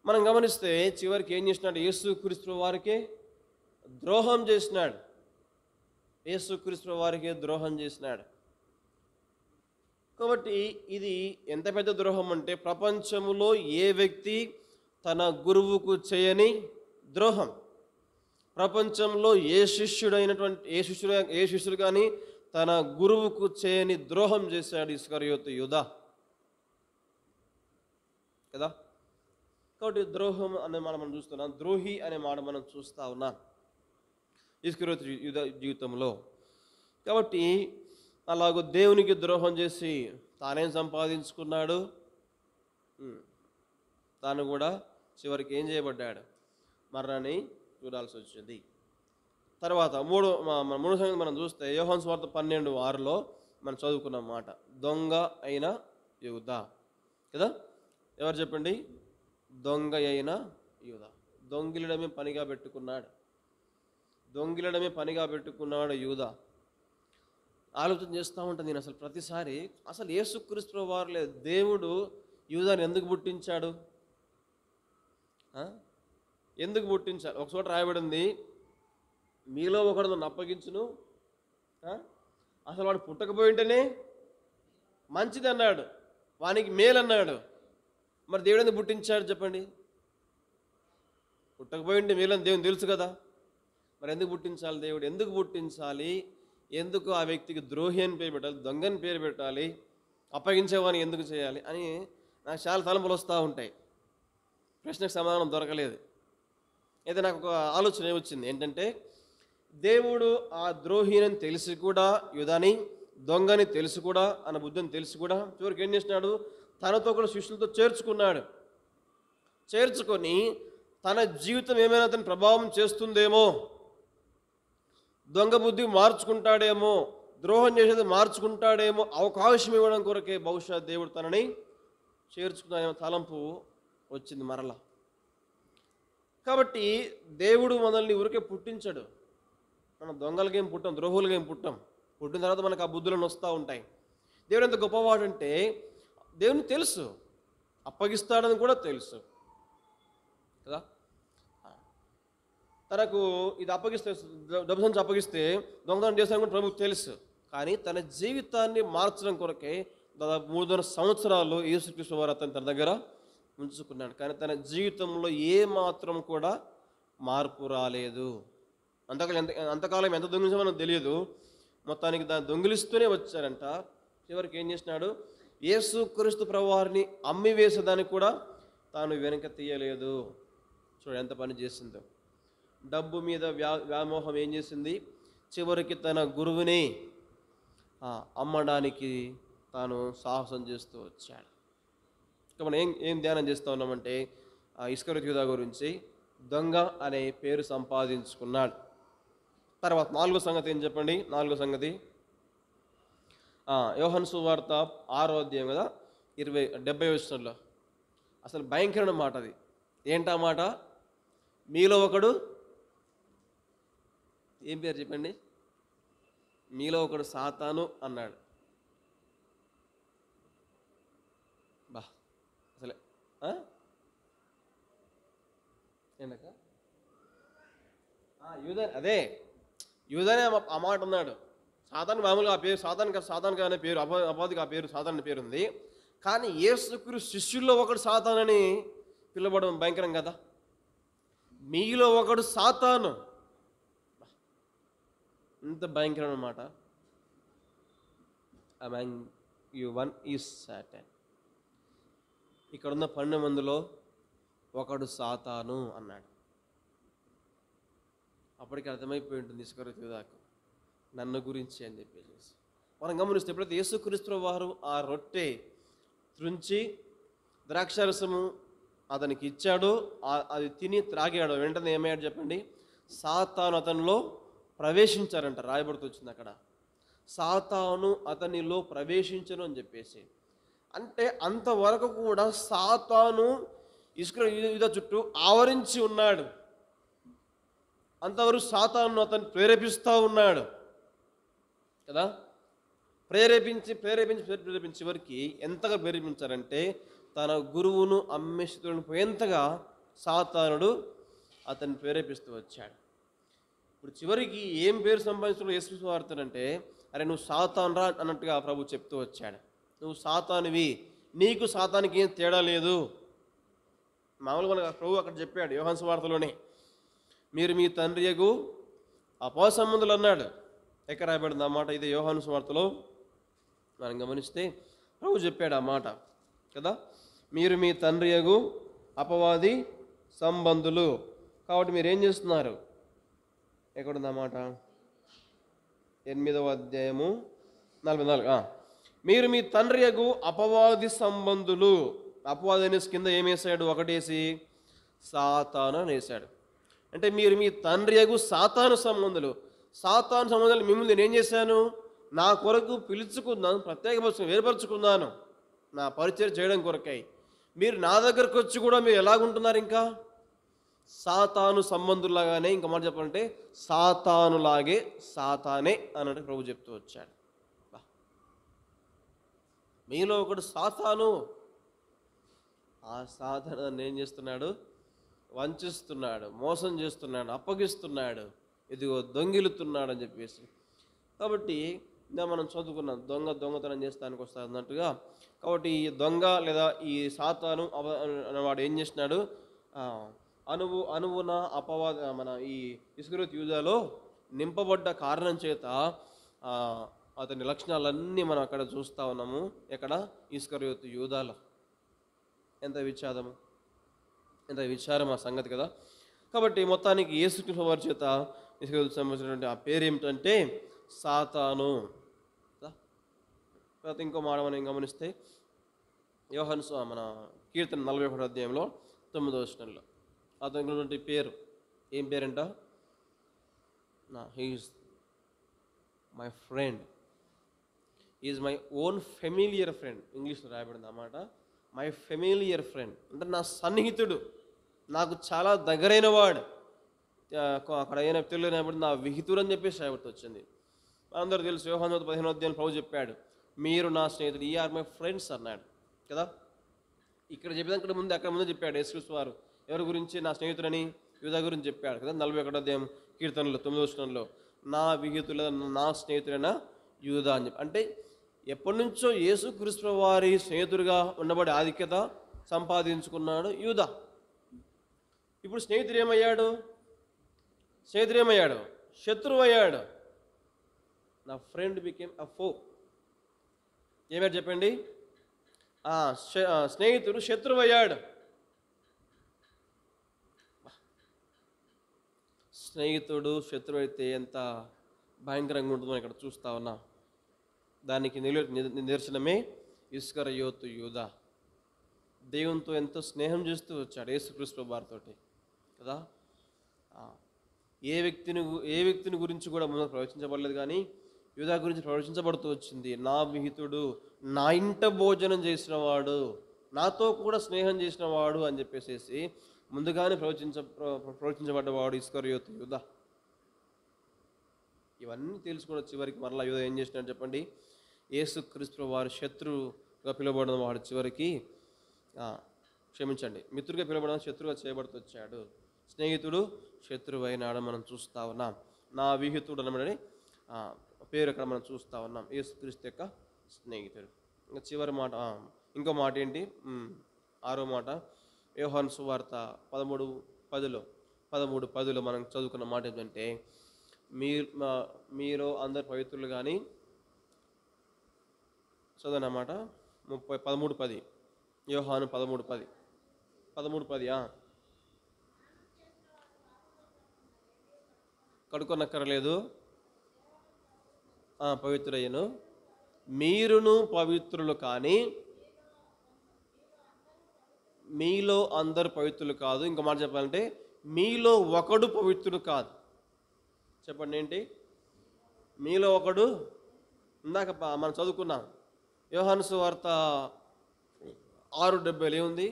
మనం గమనిస్తే చివరికి ఏం చేసినాడు? యేసుక్రీస్తు వారికే ద్రోహం చేసినాడు. యేసుక్రీస్తు వారికే ద్రోహం చేసినాడు. కాబట్టి ఇది ఎంత పెద్ద ద్రోహం అంటే, ప్రపంచంలో ఏ వ్యక్తి తన గురువుకు చేయని ద్రోహం. ప్రపంచంలో ఏ శిష్యుడు కానీ తన గురువుకు చేయని ద్రోహం చేశాడు ఇస్కరియోతు యూదా కదా. కాబట్టి ద్రోహం అనే మాట మనం చూస్తున్నాం, ద్రోహి అనే మాట మనం చూస్తూ ఉన్నాం ఇస్కరియోతు యూదా జీవితంలో. కాబట్టి అలాగూ దేవునికి ద్రోహం చేసి తానేం సంపాదించుకున్నాడు? తాను కూడా చివరికి ఏం చేయబడ్డాడు? మరణాన్ని చూడాల్సి వచ్చింది. తర్వాత మూడో సంగతి మనం చూస్తే యోహాను సువార్త 12:6 మనం చదువుకున్న మాట, దొంగ అయిన యూదా కదా. ఎవరు చెప్పండి? దొంగ అయిన యూదా. దొంగిలడమే పనిగా పెట్టుకున్నాడు యూదా. ఆలోచన చేస్తూ ఉంటుంది నేను అసలు ప్రతిసారి, అసలు యేసుక్రీస్తు వారిలో దేవుడు యూదాని ఎందుకు పుట్టించాడు? ఎందుకు పుట్టించాడు? ఒక చోట రాయబడింది, మీలో ఒకడు నన్ను అప్పగించును. అసలు వాడు పుట్టకపోయింటేనే మంచిది అన్నాడు, వానికి మేలు అన్నాడు. మరి దేవుడు ఎందుకు పుట్టించాడు చెప్పండి? పుట్టకపోయింటే మేలని దేవుని తెలుసు కదా. మరి ఎందుకు పుట్టించాలి? దేవుడు ఎందుకు పుట్టించాలి? ఎందుకు ఆ వ్యక్తికి ద్రోహి అని పేరు పెట్టాలి, దొంగని పేరు పెట్టాలి, అప్పగించేవాని ఎందుకు చేయాలి అని నాకు చాలా తలంపులు వస్తూ ఉంటాయి, ప్రశ్నకు సమాధానం దొరకలేదు. అయితే నాకు ఒక ఆలోచన ఏమొచ్చింది ఏంటంటే, దేవుడు ఆ ద్రోహిని తెలిసి కూడా, యూదాని దొంగని తెలిసి కూడా, అన్న బుద్ధిని తెలిసి కూడా చివరికి ఏం చేసినాడు, తనతో కూడా శిష్యులతో చేర్చుకున్నాడు. చేర్చుకొని తన జీవితం ఏమైనా అతని ప్రభావం చేస్తుందేమో, దొంగ బుద్ధి మార్చుకుంటాడేమో, ద్రోహం చేసేది మార్చుకుంటాడేమో, అవకాశం ఇవ్వడం కొరకే బహుశా దేవుడు తనని చేర్చుకున్నాడేమో తలంపు వచ్చింది మరలా. కాబట్టి దేవుడు మనల్ని ఊరికే పుట్టించడు. మనం దొంగలకేం పుట్టాం, ద్రోహులకేం పుట్టాం. పుట్టిన తర్వాత మనకు ఆ బుద్ధులను వస్తూ ఉంటాయి. దేవుడు ఎంత గొప్పవాడంటే, దేవునికి తెలుసు అప్పగిస్తాడని కూడా తెలుసు కదా. తనకు ఇది అప్పగిస్తే, డబ్బు సంచి అప్పగిస్తే దొంగతనం చేస్తాను కూడా ప్రభుకు తెలుసు. కానీ తన జీవితాన్ని మార్చడం కొరకే దాదాపు 300 సంవత్సరాలు యేసుక్రీస్తు వారు అతను తన దగ్గర ఉంచుకున్నాడు. కానీ తన జీవితంలో ఏ మాత్రం కూడా మార్పు రాలేదు. అంతకాలం ఎంత దొంగిలించో మనకు తెలియదు. మొత్తానికి దాన్ని దొంగిలిస్తూనే వచ్చారంట. చివరికి ఏం చేసినాడు, యేసుక్రీస్తు ప్రభువారిని అమ్మి వేసేదానికి కూడా తాను వెనక తీయలేదు. చూడు ఎంత పని చేసిందో. డబ్బు మీద వ్యామోహం ఏం చేసింది, చివరికి తన గురువుని అమ్మడానికి తాను సాహసం చేస్తూ వచ్చాడు. ఇక మనం ఏం ధ్యానం చేస్తూ ఉన్నామంటే, ఇస్కరియోతు యూదా గురించి. దొంగ అనే పేరు సంపాదించుకున్నాడు. తర్వాత 4వ సంగతి ఏం చెప్పండి. 4వ సంగతి యోహాను సువార్త 6వ అధ్యాయం కదా, 70వ వచనంలో అసలు భయంకరమైన మాట అది. ఏంటా మాట, మీలో ఒకడు, ఏం పేరు చెప్పండి, మీలో ఒకడు సాతాను అన్నాడు. బా అసలే ఏంటక్క అదే యూదానే ఆ మాట ఉన్నాడు. సాతాను మామూలుగా ఆ పేరు సాతానికి అనే పేరు, అపాధికి ఆ పేరు సాతాన్ పేరు ఉంది. కానీ యేసుక్రీస్తు శిష్యుల్లో ఒకడు సాతానని పిలవడం భయంకరం కదా. మీలో ఒకడు సాతాను, ఇంత భయంకరమైన మాట. Among you one is Satan. ఇక్కడున్న 12 మందిలో ఒకడు సాతాను అన్నాడు. అప్పటికి అర్థమైపోయి ఉంటుంది ఇస్కరియోతు యూదాకు నన్ను గురించి అని చెప్పేసి. మనం గమనిస్తే ఎప్పుడైతే యేసుక్రీస్తు వారు ఆ రొట్టె త్రుంచి ద్రాక్షారసము అతనికి ఇచ్చాడో, అది తిని త్రాగాడో, వెంటనే ఏమయ్యాడు చెప్పండి, సాతాను అతనిలో ప్రవేశించారంట. రాయబడుతూ వచ్చింది అక్కడ, సాతాను అతనిలో ప్రవేశించను అని చెప్పేసి. అంటే అంతవరకు కూడా సాతాను ఇస్కరియోతు యూదా చుట్టూ ఆవరించి ఉన్నాడు. అంతవరకు సాతాను అతన్ని ప్రేరేపిస్తూ ఉన్నాడు కదా. ప్రేరేపించి చివరికి ఎంతగా ప్రేరేపించారంటే, తన గురువును అమ్మేస్తులను పోయేంతగా సాతానుడు అతన్ని ప్రేరేపిస్తూ వచ్చాడు. ఇప్పుడు చివరికి ఏం పేరు సంపాదించడం యేసుక్రీస్తు వార్తనంటే, అరే నువ్వు సాతాను రా అన్నట్టుగా ప్రభు చెప్తూ వచ్చాడు. నువ్వు సాతానువి, నీకు సాతానికి ఏం తేడా లేదు. మామూలుగా ప్రభు అక్కడ చెప్పాడు యోహాను సువార్తలోనే, మీరు మీ తండ్రియగు అపసంబంధులు అన్నాడు. ఎక్కడ రాయబడింది ఆ మాట? ఇది యోహాను సువార్తలో మనం గమనిస్తే ప్రభు చెప్పాడు ఆ మాట కదా. మీరు మీ తండ్రియగు అపవాది సంబంధులు. కాబట్టి మీరు ఏం చేస్తున్నారు? ఎక్కడుంది ఆ మాట? 8వ అధ్యాయము 44. మీరు మీ తండ్రియగు అపవాది సంబంధులు. అపవాది అనేసి కింద ఏమేసాడు? ఒకటేసి సాతాను అని వేశాడు. అంటే మీరు మీ తండ్రియగు సాతాను సంబంధులు. సాతాను సంబంధాలు మిమ్మల్ని నేను ఏం చేశాను? నా కొరకు పిలుచుకున్నాను, ప్రత్యేకపరుచుకుని వేరుపరుచుకున్నాను నా పరిచయం చేయడం కొరకై. మీరు నా దగ్గరకు వచ్చి కూడా మీరు ఎలాగుంటున్నారు? ఇంకా సాతాను సంబంధుల్లాగానే. ఇంకా మాట చెప్పాలంటే సాతానులాగే, సాతానే అన్నట్టు ప్రభు చెప్తూ వచ్చాడు. మీలో ఒకడు సాతాను. ఆ సాతాను ఏం చేస్తున్నాడు? వంచిస్తున్నాడు, మోసం చేస్తున్నాడు, అప్పగిస్తున్నాడు, ఇదిగో దొంగిలుతున్నాడు అని చెప్పేసి. కాబట్టి మనం చదువుకున్నాం, దొంగతనం చేస్తానికి వస్తుంది అన్నట్టుగా. కాబట్టి ఈ దొంగ లేదా ఈ సాతాను అన్నవాడు ఏం చేసినాడు? అణువున అపవాద మన ఈ ఇస్కరియోతు యూదాలో నింపబడ్డ కారణం చేత అతని లక్షణాలన్నీ మనం అక్కడ చూస్తూ ఉన్నాము. ఎక్కడ? ఇస్కరియోతు యూదాలో. ఎంత విచారము, ఎంత విచారం ఆ సంగతి కదా. కాబట్టి మొత్తానికి యేసుక్రీస్తు వారి చేత సంబంధించినటువంటి ఆ పేరు ఏమిటంటే సాతాను. తర్వాత ఇంకో మాట మనం గమనిస్తే యోహాను మన కీర్తన 41 అధ్యాయంలో 9వ వచనంలో అతనికి పేరు ఏం పేరంట? He is my friend, is my own familiar friend. ఇంగ్లీష్లో రాయబడింది అన్నమాట. మై ఫెమిలియర్ ఫ్రెండ్ అంటే నా సన్నిహితుడు, నాకు చాలా దగ్గరైన వాడు. అక్కడ అయిన తెలుగు రాయబడింది నా విహితుడు అని చెప్పేసి రాయబడి వచ్చింది. అందరూ తెలుసు యోహాను 15వ అధ్యాయం ప్రభు చెప్పాడు, మీరు నా స్నేహితుడు, ఈ ఆర్ మై ఫ్రెండ్స్ అన్నాడు కదా. ఇక్కడ చెప్పేదానికంటే ముందు అక్కడ ముందు చెప్పాడు యేసుక్రీస్తు వారు ఎవరి గురించి? నా స్నేహితుడని యూదా గురించి చెప్పాడు కదా. 41వ అధ్యాయం కీర్తనలో 9వ వచనంలో నా విహితుల నా స్నేహితుడైన యూదా అని చెప్పి, అంటే ఎప్పటి నుంచో యేసుక్రీస్తు వారి స్నేహితుడిగా ఉండబడి ఆధిక్యత సంపాదించుకున్నాడు యూదా. ఇప్పుడు స్నేహితుడు ఏమయ్యాడు? శత్రువు అయ్యాడు. నా ఫ్రెండ్ బికేమ్ అ ఫో. ఏమారు చెప్పండి? స్నేహితుడు శత్రువు అయ్యాడు. స్నేహితుడు శత్రువు అయితే ఎంత భయంకరంగా ఉంటుందో ఇక్కడ చూస్తా ఉన్నా. దానికి నిదర్శనమే ఇస్కరియోతు యూదా. దేవునితో ఎంతో స్నేహం చేస్తూ వచ్చాడు యేసుక్రీస్తు వారితోటి కదా. ఏ వ్యక్తిని గురించి కూడా ముందు ప్రవచించబడలేదు, కానీ యూదా గురించి ప్రవచించబడుతూ వచ్చింది. నా విహితుడు, నా ఇంట భోజనం చేసిన వాడు, నాతో కూడా స్నేహం చేసిన వాడు అని చెప్పేసి ముందుగానే ప్రవచించబడ్డవాడు ఇస్కరియోతు యూదా. ఇవన్నీ తెలుసుకున్న చివరికి మరలా యూదా ఏం చేసినాడు చెప్పండి? యేసుక్రీస్తు వారు శత్రువుగా పిలువబడిన వాడు చివరికి మిత్రుడిగా పిలువబడిన శత్రువుగా చేయబడుతూ వచ్చాడు. స్నేహితుడు శత్రువు అయినాడు మనం చూస్తూ ఉన్నాం. నా విహితుడు అనబడి పేరు అక్కడ మనం చూస్తూ ఉన్నాం, యేసుక్రీస్తు యొక్క స్నేహితుడు. ఇంకా చివరి మాట, ఇంకో మాట ఏంటి? 6వ మాట యోహాను సువార్త 13:10లో మనం చదువుకున్న మాట ఏంటంటే, మీరు అందరు పవిత్రులు కానీ, చదవనమాట 13:10 యోహాను 13:10 కడుకొనక్కరలేదు, పవిత్రుడయ్యను, మీరును పవిత్రులు కానీ మీలో అందరు పవిత్రులు కాదు. ఇంకో మాట చెప్పాలంటే మీలో ఒకడు పవిత్రుడు కాదు. చెప్పండి ఏంటి? మీలో ఒకడు, ఇందాక మనం చదువుకున్నాం యోహాను సువార్త 6:70 ఏముంది?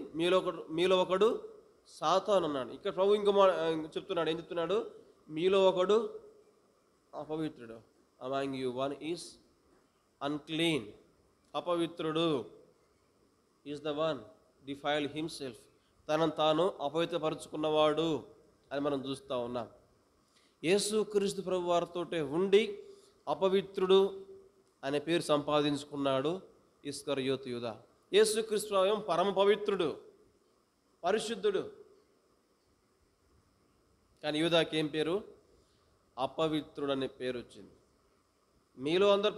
మీలో ఒకడు సాతాను అన్నాడు. ఇక్కడ ప్రభు ఇంకో చెప్తున్నాడు. ఏం చెప్తున్నాడు? మీలో ఒకడు అపవిత్రుడు. Among you one is unclean. అపవిత్రుడు is the one defile himself. తనను తాను అపవిత్రపరుచుకున్నవాడు అని మనం చూస్తూ ఉన్నాం. యేసుక్రీస్తు ప్రభు వారితో ఉండి అపవిత్రుడు అనే పేరు సంపాదించుకున్నాడు ఇస్కరియోతు యూదా. యేసుక్రీస్తు పరమ పవిత్రుడు, పరిశుద్ధుడు. కానీ యూదాకి ఏం పేరు? అపవిత్రుడు అనే పేరు వచ్చింది. మీలో అందరు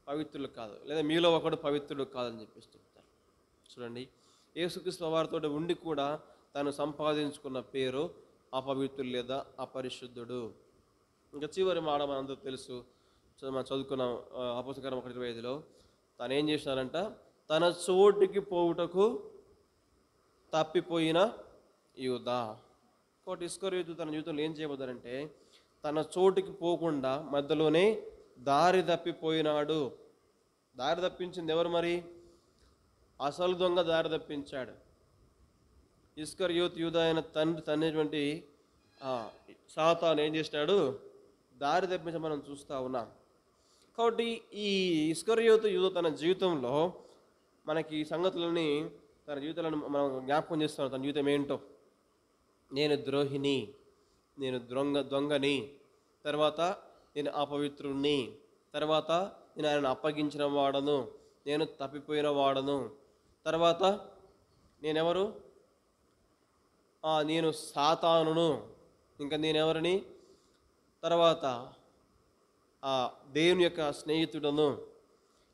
పవిత్రులు కాదు, లేదా మీలో ఒకడు పవిత్రుడు కాదని చెప్పేసి చెప్తారు. చూడండి, యేసుక్రీస్తు వారితో ఉండి కూడా తను సంపాదించుకున్న పేరు అపవిత్రుడు లేదా అపరిశుద్ధుడు. ఇంకా చివరి మాట మనందరూ తెలుసు, మనం చదువుకున్నాం అపోస్తలకార్యం 1:25లో. తను ఏం చేసినారంట? తన చోటికి పోవుటకు తప్పిపోయిన యూదా. కాబట్టి ఇస్కరియోతు తన జీవితంలో ఏం చేయబోతారంటే, తన చోటికి పోకుండా మధ్యలోనే దారి తప్పిపోయినాడు. దారి తప్పించింది ఎవరు మరి? అసలు దొంగ దారి తప్పించాడు. ఇస్కరియోతు యూదా అయిన తండ్రి సాతాను ఏం చేసినాడు? దారి తప్పించి మనం చూస్తూ ఉన్నాం. కాబట్టి ఈ ఇస్కరియోతు యూదా తన జీవితంలో మనకి సంగతులని, తన జీవితాలను మనం జ్ఞాపకం చేస్తున్నాం. తన జీవితం ఏంటో, నేను ద్రోహిని, నేను దొంగని, తర్వాత నేను అపవిత్రుణ్ణి, తర్వాత నేను ఆయన అప్పగించిన వాడను, నేను తప్పిపోయిన వాడను, తర్వాత నేనెవరు? నేను సాతానును, ఇంకా నేనెవరిని? తర్వాత దేవుని యొక్క స్నేహితుడను.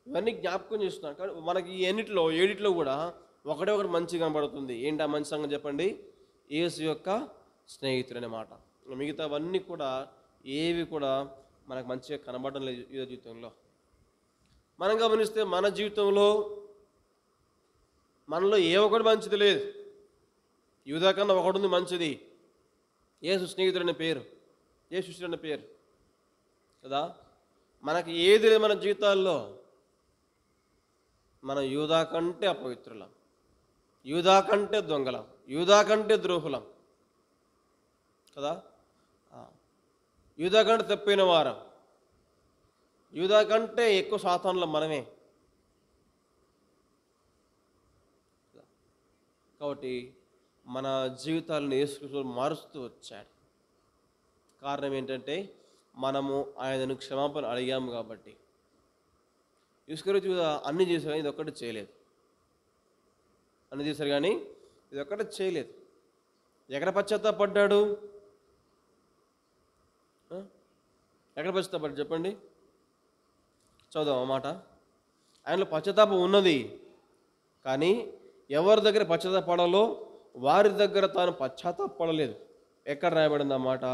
ఇవన్నీ జ్ఞాపకం చేస్తున్నాను. కానీ మనకి ఈ ఏడిట్లో కూడా ఒకటే ఒకటి మంచి కనబడుతుంది. ఏంటి ఆ మంచి సంగతి చెప్పండి? యేసు యొక్క స్నేహితుడు అనే మాట. మిగతావన్నీ కూడా ఏవి కూడా మనకు మంచిగా కనబడడం లేదు ఈ జీవితంలో. మనం గమనిస్తే మన జీవితంలో మనలో ఏ ఒకటి మంచిది లేదు. యూదా కన్నా ఒకటి ఉంది మంచిది, యేసు స్నేహితుడు అనే పేరు, యేసు శిష్యుడు అనే పేరు కదా. మనకి ఏది లేదు మన జీవితాల్లో. మనం యూదా కంటే అపవిత్రులం, యూదా కంటే దొంగలం, యూదా కంటే ద్రోహులం కదా. యూదా కంటే తప్పిన వారం, యూదా కంటే ఎక్కువ సాతానులం మనమే. కాబట్టి మన జీవితాలను యేసుక్రీస్తు మారుస్తూ వచ్చాడు. కారణం ఏంటంటే మనము ఆయనను క్షమాపణ అడిగాము కాబట్టి. యేసుక్రీస్తు అన్ని చేశారు కానీ ఇది ఒక్కటి చేయలేదు. అన్ని చేశారు కానీ ఇది ఒక్కటి చేయలేదు. ఎక్కడ పశ్చాత్తాపడ్డాడు? ఎక్కడ పశ్చాత్తాపడ్డాడు చెప్పండి, చదుదాం ఆ మాట. ఆయనలో పశ్చాత్తాపం ఉన్నది, కానీ ఎవరి దగ్గర పశ్చాత్తాపడాలో వారి దగ్గర తాను పశ్చాత్తాపడలేదు. ఎక్కడ రాయబడింది ఆ మాట?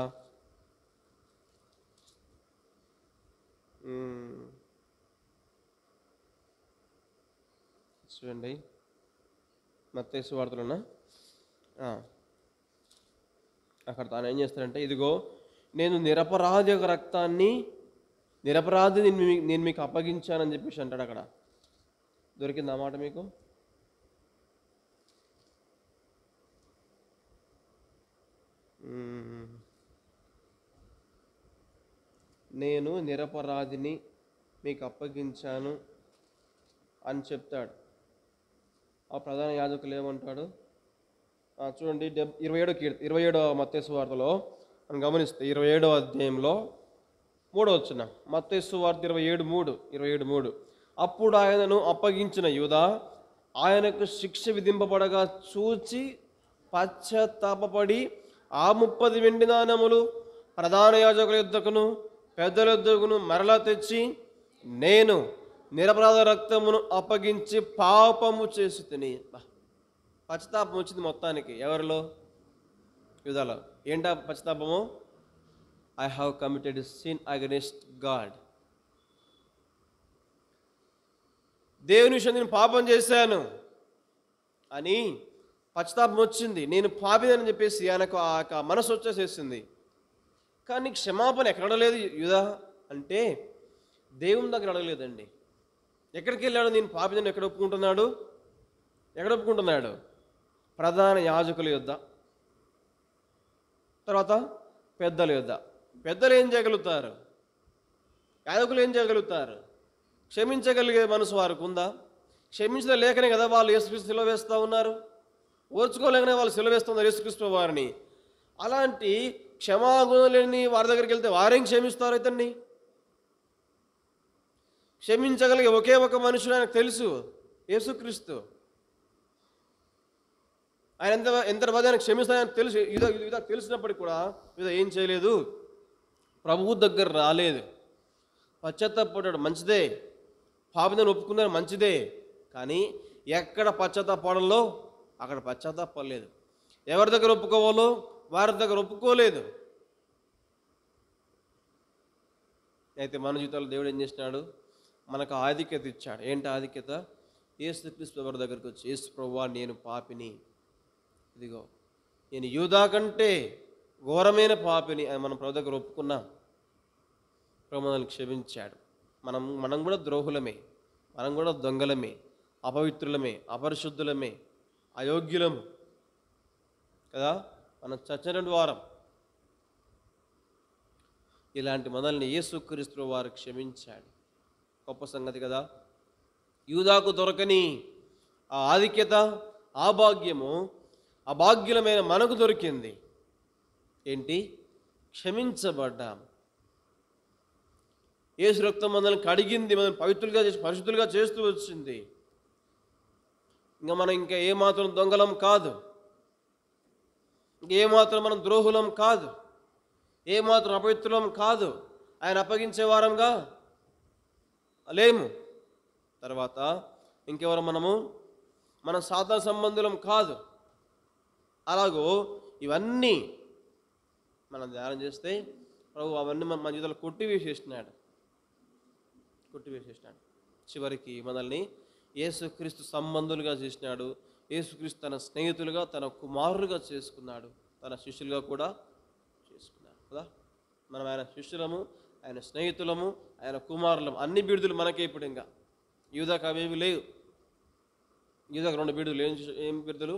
చూడండి, మత్తయి సువార్తలోనా, అక్కడ తాను ఏం చేస్తాడంటే, ఇదిగో నేను నిరపరాధి రక్తాన్ని, నిరపరాధిని నేను మీకు అప్పగించానని చెప్పేసి అంటాడు. అక్కడ దొరికింది ఆ మాట మీకు? నేను నిరపరాధిని మీకు అప్పగించాను అని చెప్తాడు. ఆ ప్రధాన యాజకులు ఏమంటాడు చూడండి, 27వ మత్తయి సువార్తలో మనం గమనిస్తే 27వ అధ్యాయంలో 3వ వచనం, మత్తయి సువార్త 27:3. అప్పుడు ఆయనను అప్పగించిన యూదా ఆయనకు శిక్ష విధింపబడగా చూచి పశ్చాత్తాపపడి ఆ 30 వెండి నాణెములు ప్రధాన యాజకుల యుద్ధకును పెద్దల యుద్ధకును మరలా తెచ్చి, నేను నిరపరాధ రక్తమును అప్పగించి పాపము చేసి తిని. పశ్చాత్తాపం వచ్చింది మొత్తానికి. ఎవరిలో? యూదాలో. ఏంటా పశ్చాత్తాపము? I have committed sin against God. దేవుని విషయం నేను పాపం చేశాను అని పశ్చాత్తాపం వచ్చింది. నేను పాపిదని చెప్పేసి ఆయనకు ఆ మనసు వచ్చేసేసింది. కానీ క్షమాపణ ఎక్కడ అడగలేదు యూదా అంటే, దేవుని దగ్గర అడగలేదండి. ఎక్కడికి వెళ్ళాడు? నేను పాపిదని ఎక్కడ ఒప్పుకుంటున్నాడు? ప్రధాన యాజకుల యొద్ద, తర్వాత పెద్దల యొద్ద. పెద్దలు ఏం చేయగలుగుతారు? యాజకులు ఏం చేయగలుగుతారు? క్షమించగలిగే మనసు వారికి ఉందా? క్షమించడం లేకనే కదా వాళ్ళు యేసుక్రీస్తు సిలువ వేస్తూ ఉన్నారు. ఓర్చుకోలేకనే వాళ్ళు సిలువ వేస్తున్నారు యేసుక్రీస్తు వారిని. అలాంటి క్షమాగుణం లేని వారి దగ్గరికి వెళ్తే వారేం క్షమిస్తారు? ఇతన్ని క్షమించగలిగే ఒకే ఒక మనుషుడు ఆయనకు తెలుసు, యేసుక్రీస్తు. ఆయన ఎంత ఆయనకు క్షమిస్తాయని తెలుసు. ఇది తెలిసినప్పటికీ కూడా ఇది ఏం చేయలేదు, ప్రభువు దగ్గర రాలేదు. పశ్చాత్తాపడ్డాడు, మంచిదే. పాపని ఒప్పుకున్నారు, మంచిదే. కానీ ఎక్కడ పశ్చాత్తాపడంలో అక్కడ పశ్చాత్తాపడలేదు. ఎవరి దగ్గర ఒప్పుకోవాలో వారి దగ్గర ఒప్పుకోలేదు. అయితే మన జీవితంలో దేవుడు ఏం చేసినాడు? మనకు ఆధిక్యత ఇచ్చాడు. ఏంటి ఆధిక్యత? యేసుక్రీస్తు వారి దగ్గరికి వచ్చి, యేసు ప్రభువా నేను పాపిని, ఇదిగో నేను యూదా కంటే ఘోరమైన పాపిని అని మనం ప్రభు దగ్గర ఒప్పుకున్నాం. ప్రభు మనల్ని క్షమించాడు. మనం కూడా ద్రోహులమే, మనం కూడా దొంగలమే, అపవిత్రులమే, అపరిశుద్ధులమే, అయోగ్యులము కదా. మనం చచ్చిన వారం. ఇలాంటి మనల్ని యేసుక్రీస్తు వారు క్షమించాడు. గొప్ప సంగతి కదా. యూదాకు దొరకని ఆ ఆధిక్యత, ఆ భాగ్యము, ఆ భాగ్యులమైన మనకు దొరికింది. ఏంటి? క్షమించబడ్డాం. యేసు రక్తం మనల్ని కడిగింది, మనల్ని పవిత్రులుగా చేసి పరిశుద్ధులుగా చేస్తూ వచ్చింది. మనం ఇంకా ఏమాత్రం దొంగలం కాదు, ఏమాత్రం మనం ద్రోహులం కాదు, ఏమాత్రం అపవిత్రులం కాదు. ఆయన అప్పగించే వారంగా లేము. తర్వాత ఇంకెవరు మనము? మనం సాధారణ సంబంధులం కాదు. అలాగో ఇవన్నీ మనం ధ్యానం చేస్తే ప్రభు అవన్నీ మన జీవితంలో కొట్టివేసేసినాడు. చివరికి మనల్ని యేసుక్రీస్తు సంబంధులుగా చేసినాడు. యేసుక్రీస్తు తన స్నేహితులుగా, తన కుమారులుగా చేసుకున్నాడు, తన శిష్యులుగా కూడా చేసుకున్నాడు కదా. మనం ఆయన శిష్యులము, ఆయన స్నేహితులము, ఆయన కుమారులము. అన్ని బిడుదలు మనకే ఇప్పుడు. ఇంకా యూదాకు అవేవి లేవు. యూదాకు 2 బిడుదలు. ఏం బిరుదులు?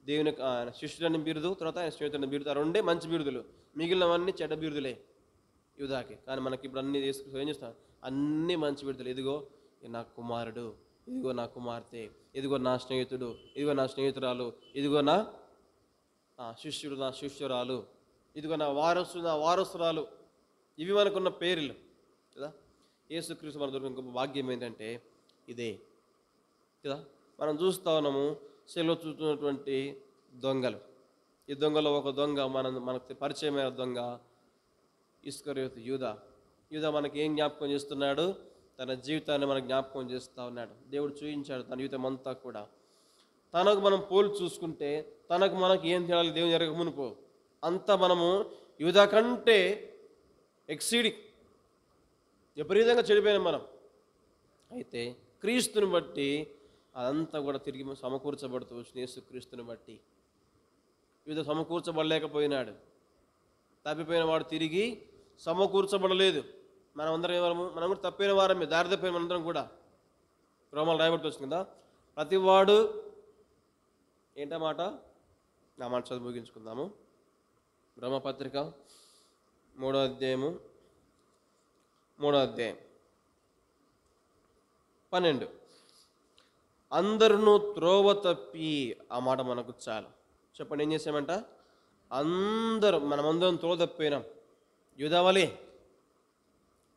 దేవుని ఆయన శిష్యులని బిరుదు, తర్వాత ఆయన స్నేహితులని బిరుదు. ఆ 2 మంచి బిరుదులు, మిగిలినవన్నీ చెడ్డ బిరుదులే యూదాకి. కానీ మనకి ఇప్పుడు అన్ని ఏం చేస్తాం? అన్నీ మంచి బిరుదులు. ఇదిగో నా కుమారుడు, ఇదిగో నా కుమార్తె, ఇదిగో నా స్నేహితుడు, ఇదిగో నా స్నేహితురాలు, ఇదిగో నా శిష్యుడు, నా శిష్యురాలు, ఇదిగో నా వారసు, నా వారసురాలు. ఇవి మనకున్న పేర్లు కదా. యేసుక్రీస్తు మన దొరికిన గొప్ప భాగ్యం ఏంటంటే ఇదే కదా. మనం చూస్తూ ఉన్నాము సెలవు చూస్తున్నటువంటి దొంగలు. ఈ దొంగలో ఒక దొంగ మనకు పరిచయమైన దొంగ ఇస్కరియోతు యూదా మనకి ఏం జ్ఞాపకం చేస్తున్నాడు? తన జీవితాన్ని మనకు జ్ఞాపకం చేస్తూ ఉన్నాడు. దేవుడు చూపించాడు తన జీవితం అంతా కూడా. తనకు మనం పోల్చి చూసుకుంటే మనకు ఏం చేయాలి? దేవుని జరగక మునుపు అంతా మనము యూదా కంటే ఎక్సీడింగ్ విపరీతంగా చెడిపోయినాం మనం. అయితే క్రీస్తుని బట్టి అదంతా కూడా తిరిగి సమకూర్చబడుతూ వచ్చిన యేసుక్రీస్తుని బట్టి యూదా సమకూర్చబడలేకపోయినాడు. తప్పిపోయిన వాడు తిరిగి సమకూర్చబడలేదు. మనం కూడా తప్పిన వారమే, దారి తప్పిన మనందరం కూడా. రోమాలు రాయబడుతూ వచ్చింది కదా, ప్రతివాడు ఏంటా మాట? నా మాట చదువు ముగించుకుందాము. బ్రహ్మపత్రిక 3వ అధ్యాయం 12. అందరూ త్రోవ తప్పి. ఆ మాట మనకు చాలు. చెప్పండి, ఏం చేసామంట? మనమందరం త్రోవ తప్పిపోయినాం యూదావలే.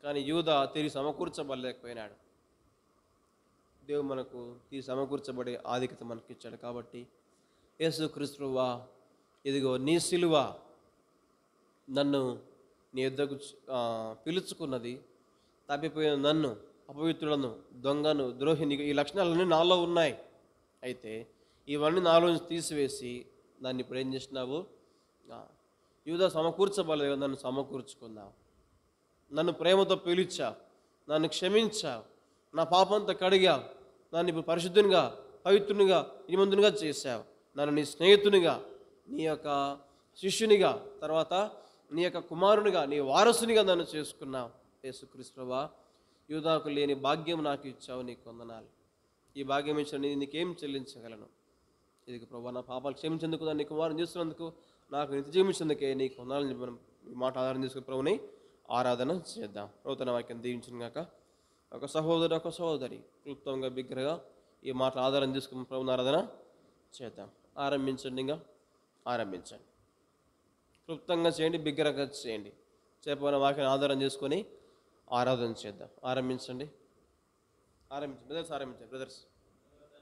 కానీ యూదా తిరిగి సమకూర్చబడలేకపోయినాడు. దేవుడు మనకు తిరిగి సమకూర్చబడే ఆధిక్యత మనకి ఇచ్చాడు. కాబట్టి యేసుక్రీస్తువా, ఇదిగో నీ సిలువ నన్ను నీ యొద్దకు పిలుచుకున్నది. తప్పిపోయిన నన్ను, అపవిత్రులను, దొంగను, ద్రోహిని, ఈ లక్షణాలన్నీ నాలో ఉన్నాయి. అయితే ఇవన్నీ నాలో నుంచి తీసివేసి దాన్ని ఇప్పుడు ఏం చేసినావు? యూదా సమకూర్చబడలేదు, నన్ను సమకూర్చుకున్నావు. నన్ను ప్రేమతో పిలిచావు, నన్ను క్షమించావు, నా పాపంతో కడిగావు, నన్ను ఇప్పుడు పరిశుద్ధునిగా, పవిత్రునిగా, నీతిమంతునిగా చేశావు. నన్ను నీ స్నేహితునిగా, నీ యొక్క శిష్యునిగా, తర్వాత నీ యొక్క కుమారునిగా, నీ వారసునిగా నన్ను చేసుకున్నావు. యేసుక్రీస్తువా, యూదాకు లేని భాగ్యం నాకు ఇచ్చావు, నీకు వందనాలు. ఈ భాగ్యం ఇచ్చిన నీకేం చెల్లించగలను? ఇది ప్రభా, నా పాపాలు క్షమించేందుకు, దాన్ని కుమారుని చేస్తున్నందుకు, నాకు నిత్య జీవించేందుకే నీకు వందనాలు. మనం ఈ మాట ఆధారం చేసుకుని ప్రభుని ఆరాధన చేద్దాం. నూతన వాక్యం దీవించిన గాక. ఒక సహోదరు, ఒక సహోదరి క్లుప్తంగా బిగ్గరగా ఈ మాట ఆధారం చేసుకుని ప్రభుని ఆరాధన చేద్దాం. ఆరంభించండి. క్లుప్తంగా చేయండి, బిగ్గరగా చేయండి. చెప్పిన వాక్యాన్ని ఆధారం చేసుకొని ఆరాధన చేద్దాం. ఆరంభించండి. బ్రదర్స్.